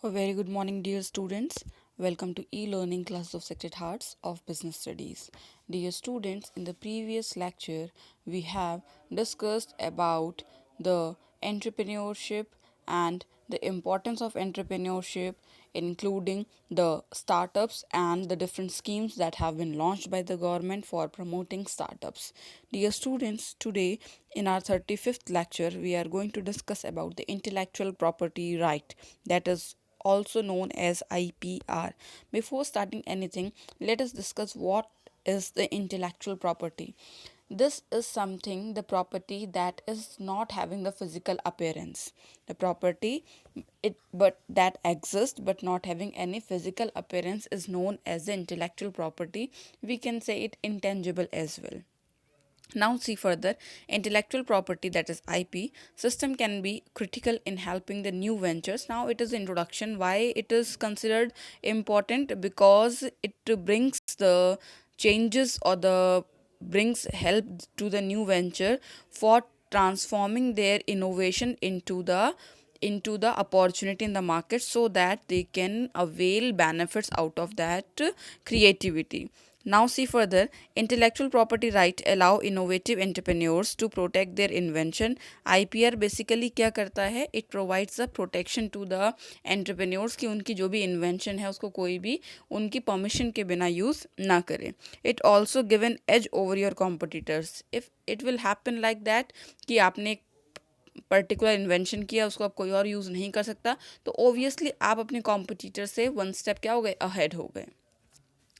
A very good morning, dear students. Welcome to e-learning class of Sacred Hearts of Business Studies. Dear students, in the previous lecture, we have discussed about the entrepreneurship and the importance of entrepreneurship, including the startups and the different schemes that have been launched by the government for promoting startups. Dear students, today in our 35th lecture, we are going to discuss about the intellectual property right, that is also known as IPR. Before starting anything, let us discuss what is the intellectual property. This is something, the property that is not having the physical appearance. The property but that exists but not having any physical appearance is known as the intellectual property. We can say it intangible as well. Now see further, intellectual property, that is IP system, can be critical in helping the new ventures. Now it is introduction why it is considered important, because it brings the changes or the brings help to the new venture for transforming their innovation into the opportunity in the market, so that they can avail benefits out of that creativity. Now see further, intellectual property right allow innovative entrepreneurs to protect their invention. IPR basically क्या करता है, it provides the protection to the entrepreneurs कि उनकी जो भी invention है उसको कोई भी उनकी permission के बिना use ना करे. It also give an edge over your competitors. If it will happen like that कि आपने पर्टिकुलर इन्वेंशन किया, उसको अब कोई और यूज़ नहीं कर सकता, तो ओबियसली आप अपने कॉम्पिटिटर से वन स्टेप क्या हो गए, अहेड हो गए.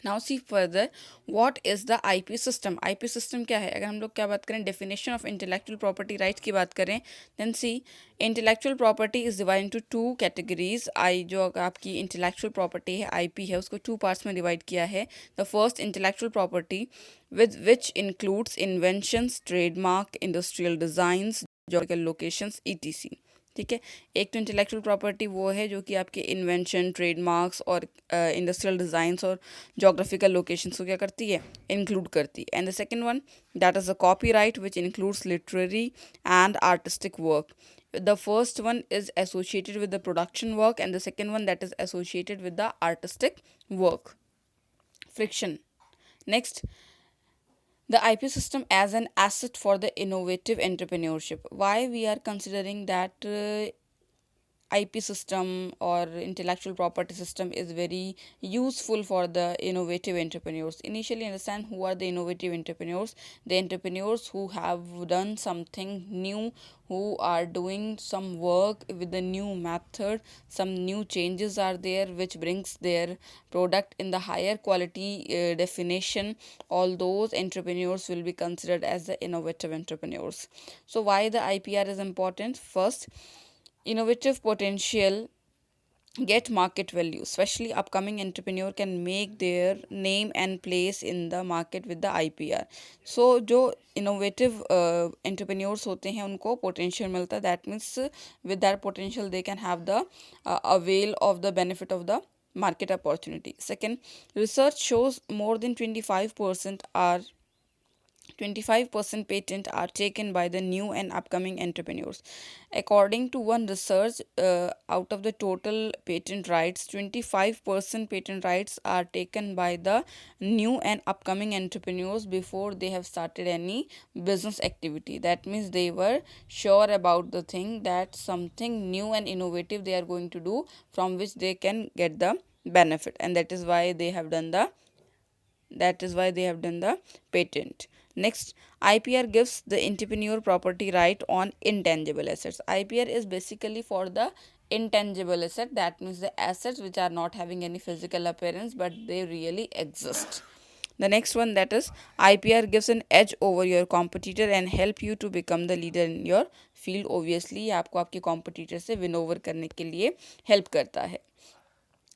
Now see further, what is the IP system. IP system क्या है? अगर हम लोग क्या बात करें, definition of intellectual property right की बात करें, then see intellectual property is divide into two categories. जो आपकी इंटेलेक्चुअल प्रॉपर्टी है, आईपी है, उसको टू पार्ट्स में डिवाइड किया है. The first intellectual property with which includes inventions, trademark, industrial designs, geographical locations, etc. ठीक है. एक तो इंटेलेक्चुअल प्रॉपर्टी वो है जो कि आपके इन्वेंशन, ट्रेडमार्क्स और इंडस्ट्रियल डिज़ाइंस और जोग्राफिकल लोकेशंस को क्या करती है, इंक्लूड करती है. And the second one, that is the copyright which includes literary and artistic work. The first one is associated with the production work, and the second one that is associated with the artistic work. Friction. Next, the IP system as an asset for the innovative entrepreneurship. Why we are considering that IP system or intellectual property system is very useful for the innovative entrepreneurs. Initially, understand who are the innovative entrepreneurs. The entrepreneurs who have done something new, who are doing some work with the new method, some new changes are there which brings their product in the higher quality definition. All those entrepreneurs will be considered as the innovative entrepreneurs. So why the IPR is important? First, innovative potential get market value, especially upcoming entrepreneur can make their name and place in the market with the IPR. So जो innovative entrepreneurs होते हैं उनको potential मिलता है. That means with that potential they can have the avail of the benefit of the market opportunity. Second, research shows more than 25% patent are taken by the new and upcoming entrepreneurs. According to one research, out of the total patent rights, 25% patent rights are taken by the new and upcoming entrepreneurs before they have started any business activity. That means they were sure about the thing that something new and innovative they are going to do from which they can get the benefit, and that is why they have done the patent. Next, IPR gives the entrepreneur property right on intangible assets. IPR is basically for the intangible asset, that means the assets which are not having any physical appearance but they really exist. The next one, that is IPR gives an edge over your competitor and help you to become the leader in your field. Obviously आपको आपके competitor से win over करने के लिए help करता है.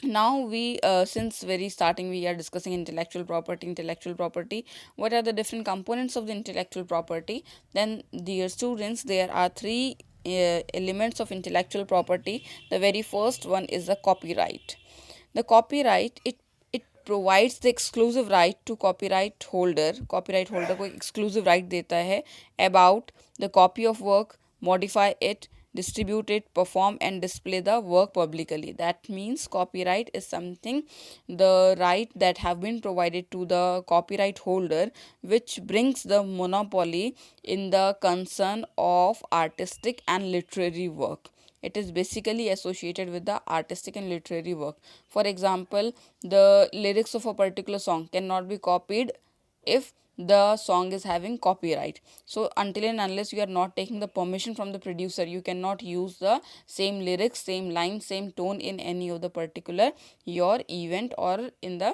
Now we since very starting we are discussing intellectual property. What are the different components of the intellectual property? Then, dear students, there are three elements of intellectual property. The very first one is the copyright. The copyright, it provides the exclusive right to copyright holder को exclusive right देता है about the copy of work, modify it, distribute it, perform, and display the work publicly. That means copyright is something, the right that have been provided to the copyright holder, which brings the monopoly in the concern of artistic and literary work. It is basically associated with the artistic and literary work. For example, the lyrics of a particular song cannot be copied if the song is having copyright. So until and unless you are not taking the permission from the producer, you cannot use the same lyrics, same line, same tone in any of the particular your event or in the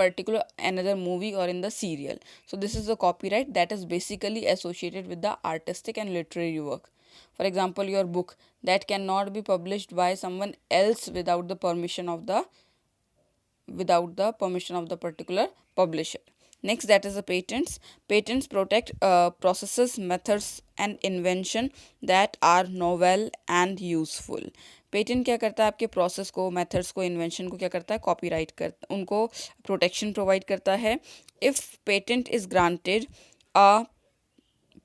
particular another movie or in the serial. So this is the copyright that is basically associated with the artistic and literary work. For example, your book that cannot be published by someone else without the permission of the particular publisher. Next, that is the patents. Patents protect processes, methods, and invention that are novel and useful. Patent क्या करता है, आपके process को, methods को, invention को क्या करता है, कॉपीराइट करता, उनको प्रोटेक्शन प्रोवाइड करता है. If patent is granted, a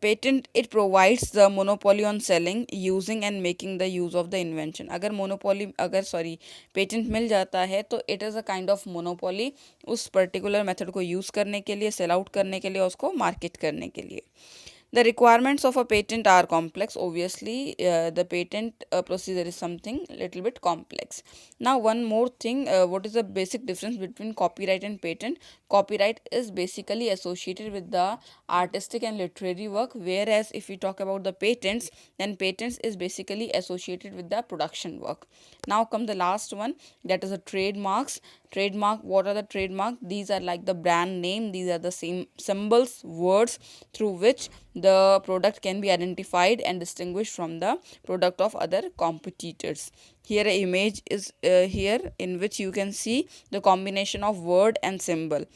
patent, it provides the monopoly on selling, using and making the use of the invention. अगर मोनोपोली अगर सॉरी पेटेंट मिल जाता है तो it is a kind of monopoly उस particular method को use करने के लिए, सेल आउट करने के लिए, उसको मार्केट करने के लिए. The requirements of a patent are complex. Obviously, the patent procedure is something little bit complex. Now, one more thing, what is the basic difference between copyright and patent? Copyright is basically associated with the artistic and literary work, whereas if we talk about the patents, then patents is basically associated with the production work. Now come the last one, that is the trademarks. Trademark, what are the trademark? These are like the brand name. These are the same symbols, words through which the product can be identified and distinguished from the product of other competitors. Here a image is here in which you can see the combination of word and symbol.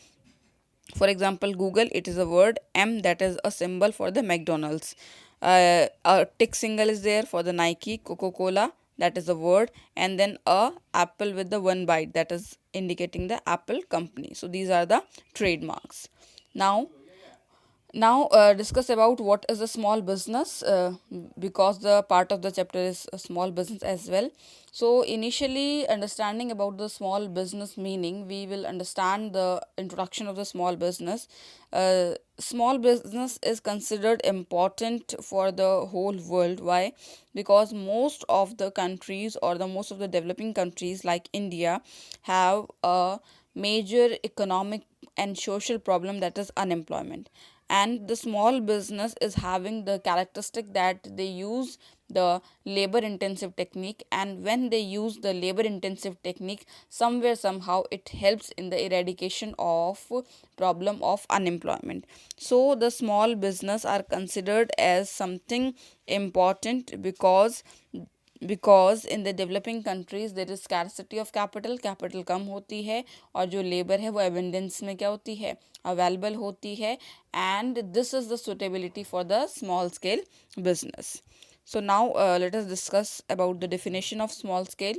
For example, Google, it is a word. M, that is a symbol for the McDonald's. A tick symbol is there for the Nike. Coca-Cola, that is a word. And then a apple with the one bite, that is indicating the Apple company. So these are the trademarks. Now discuss about what is a small business, because the part of the chapter is a small business as well. So initially, understanding about the small business meaning, we will understand the introduction of the small business. Small business is considered important for the whole world. Why? Because most of the countries or the most of the developing countries like India have a major economic and social problem, that is unemployment. And the small business is having the characteristic that they use the labor intensive technique, and when they use the labor intensive technique, somewhere somehow it helps in the eradication of problem of unemployment. So the small business are considered as something important because in the developing countries there is scarcity of capital कम होती है, और जो labor है वो abundance में क्या होती है, available होती है, and this is the suitability for the small scale business. So now let us discuss about the definition of small scale.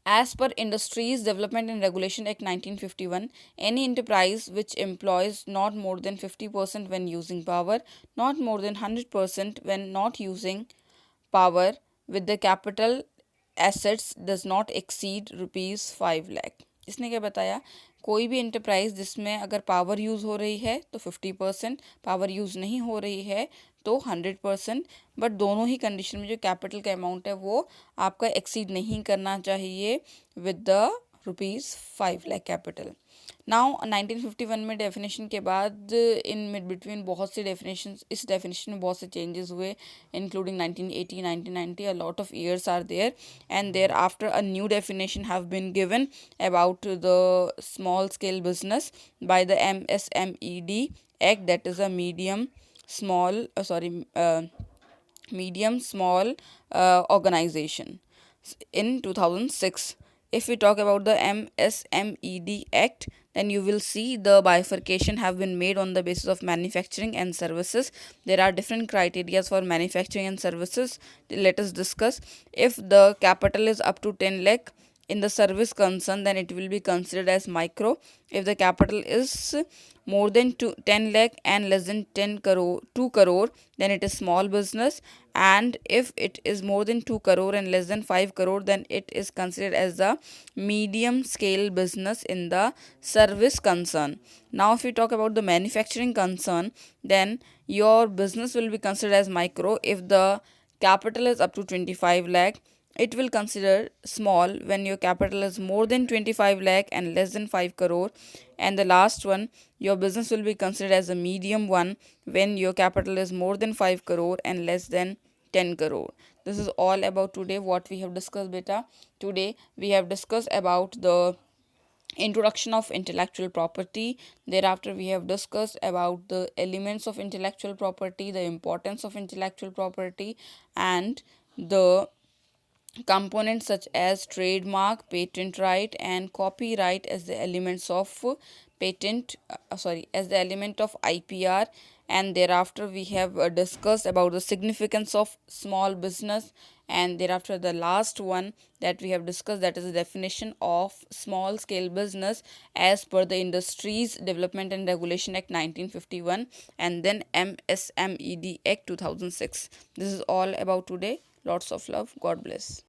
As per Industries Development and Regulation Act 1951, any enterprise which employs not more than 50% when using power, not more than 100% when not using power, with the capital assets does not exceed ₹5 lakh. इसने क्या बताया, कोई भी enterprise जिसमें अगर power use हो रही है तो 50%, पावर यूज़ नहीं हो रही है तो 100%, बट दोनों ही कंडीशन में जो कैपिटल का अमाउंट है वो आपका एक्सीड नहीं करना चाहिए with the ₹5 lakh capital. Now 1951 में डेफिनेशन के बाद इन मिड बिटवीन बहुत सी डेफिनेशन, इस डेफिनेशन में बहुत से चेंजेस हुए, including 1980, 1990. A lot of years are there, and thereafter a new definition have been given about the small scale business by the MSMED Act, that is a medium small organization in 2006. If we talk about the MSMED Act, then you will see the bifurcation have been made on the basis of manufacturing and services. There are different criteria for manufacturing and services. Let us discuss. If the capital is up to 10 lakh in the service concern, then it will be considered as micro. If the capital is more than 10 lakh and less than 10 crore 2 crore, then it is small business. And if it is more than 2 crore and less than 5 crore, then it is considered as the medium scale business in the service concern. Now if we talk about the manufacturing concern, then your business will be considered as micro if the capital is up to 25 lakh. It will consider small when your capital is more than 25 lakh and less than 5 crore. And the last one, your business will be considered as a medium one when your capital is more than 5 crore and less than 10 crore. This is all about today what we have discussed, beta. Today we have discussed about the introduction of intellectual property. Thereafter we have discussed about the elements of intellectual property, the importance of intellectual property, and the components such as trademark, patent right, and copyright as the elements of as the element of IPR. And thereafter we have discussed about the significance of small business. And thereafter the last one that we have discussed, that is the definition of small scale business as per the Industries Development and Regulation Act 1951, and then MSMED Act 2006. This is all about today. Lots of love. God bless.